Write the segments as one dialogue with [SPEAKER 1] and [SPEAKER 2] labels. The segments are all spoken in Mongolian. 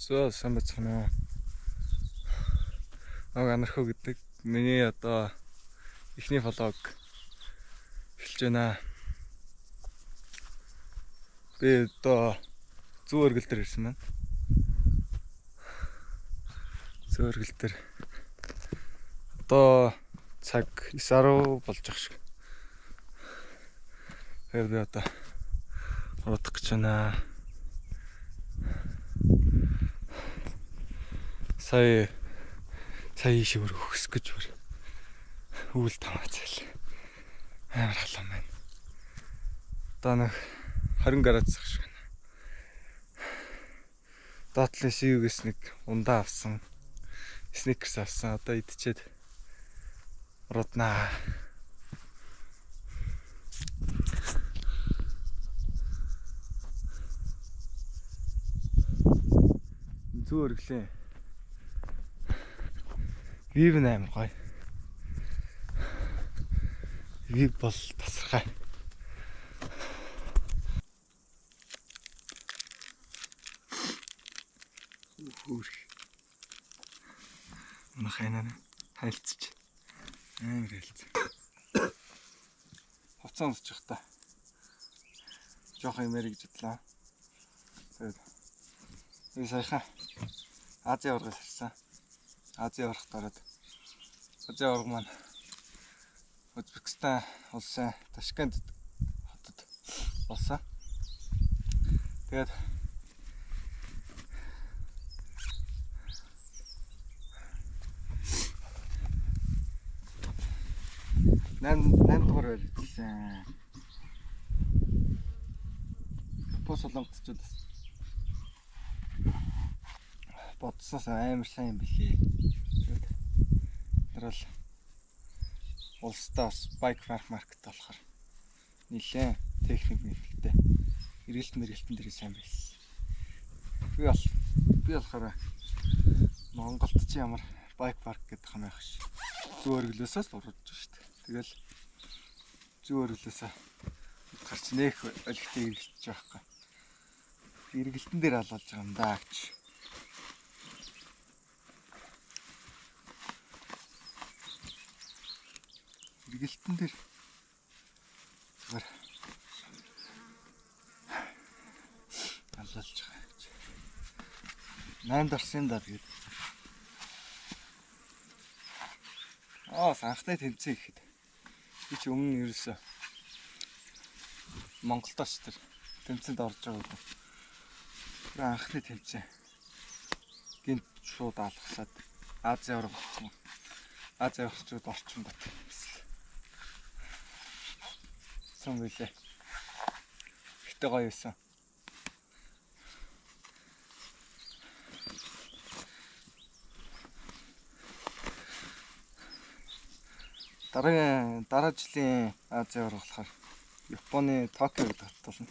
[SPEAKER 1] За сайн бацгаана. Анархуу гэдэг миний одоо эхний влог эхэлж байна. Би одоо зүүн өргөл дээр ирсэн байна. Зүүн өргөл дээр одоо цаг 9:10 болж байгаа шиг. Тэгэхээр би одоо уруудах гэж байна. Сая ийшээ өгөх гэж үйл тамаацал амар халуун байна. Одоо нэг 20 градус шиг байна. Доотлын шивгээс нэг ундаа авсан. Сникерс авсан. Одоо идчихэд урууднаа. Зүүн өргөлийн вив амар гоё. Вив бол тасархай. Хөөх. Нахайнаа хайлтч. Амар хайлт. Хуцаа унсчих та. Жохон юмэр гэж бодлоо. Тэгээд би саяхан Азийн ургаас ирсэн. Азийн ургах дараад Азийн ураг маань Узбекистан улсын Ташкент хотод болсон. Тэгээд 8 дугаар байлжсэн. Бос солонгосчууд бодсоос амар сайн юм билээ. Тэр бол улстай байк маркет болохоор нэлээ техник мэдлэгтэй. Эргэлтэн дээрээ сайн байсан. Би болохоор Монголд чи ямар байк парк гэдэг юм байх ш. Зүүн өргөлөөсөө л урдж шүү дээ. Тэгэл зүүн өргөлөөсөө гарч нээх өлегтэй эргэлтэж байхгүй. Эргэлтэн дээр алуулж байгаа юм даа гэж. Эргэлтэн дээр зүгээр алуулж байгаа гэж. 8 дарсан даа тэгээд. Санхтай тэмцээн ихэд. Би ч өмнө ерөөсөө Монголдоч тэр тэмцээнд орж байгаагүй. Анхны тэмцээн. Гинт шууд алгасаад Азийн ураг болсон. Азийн урагчууд орчин бат. Сон билээ. Ихтэй гоё байсан. Дараа жилийн Азийн ураг болохоор Японы Токиод татуулна.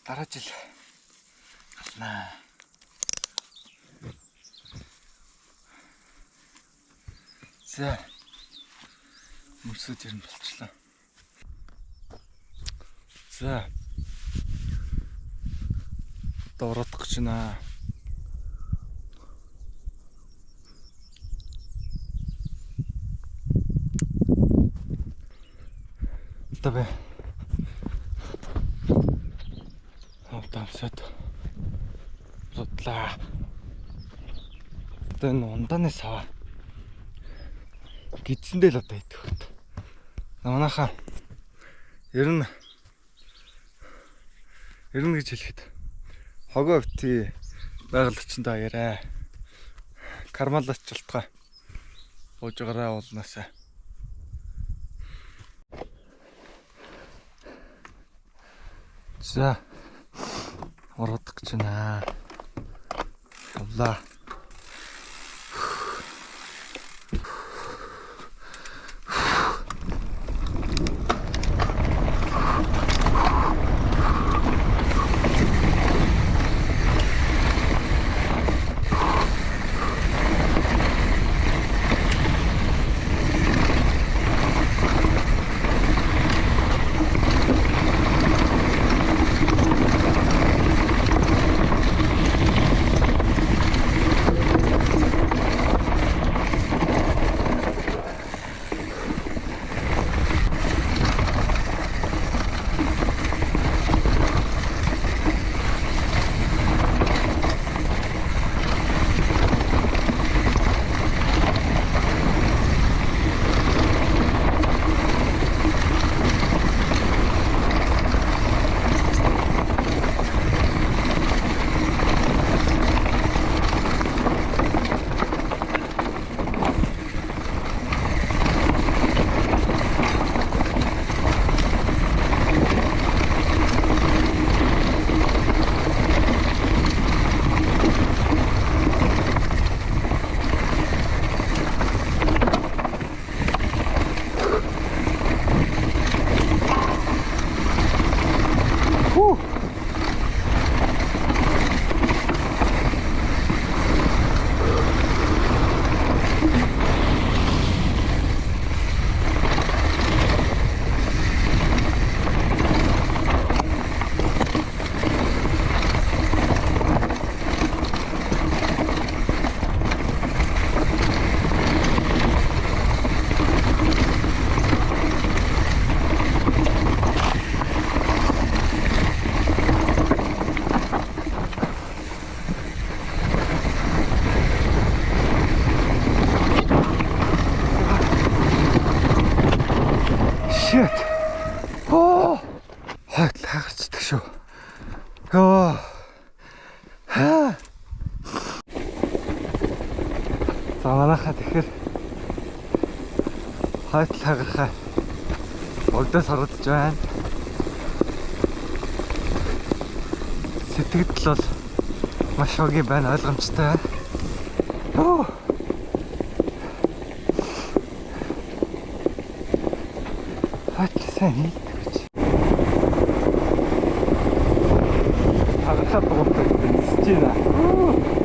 [SPEAKER 1] Дараа жил галнаа. За. Мөсөд ирэн болчлаа. За. Доротох гэж байна. Табе. Тавсад. Судлаа. Тэн ундааны сава. Гидсэндээ л одоо идэх хөт. Манайхаа ер нь гэж хэлэхэд хогоо бити байгаль орчиндөө яриа. Кармалач болтгой. Ууж гараа уулнаасаа. За. Уруудах гэж байна. Явлаа. За манайхаа тэгэхээр хайтал хагарахаа урдаас харагдаж байна. Сэтгэл бол маш хогийн байна, ойлгомжтой. Хайтал сайн хийдэг гэж. Хагарахаа дугуйтай нисэж байна.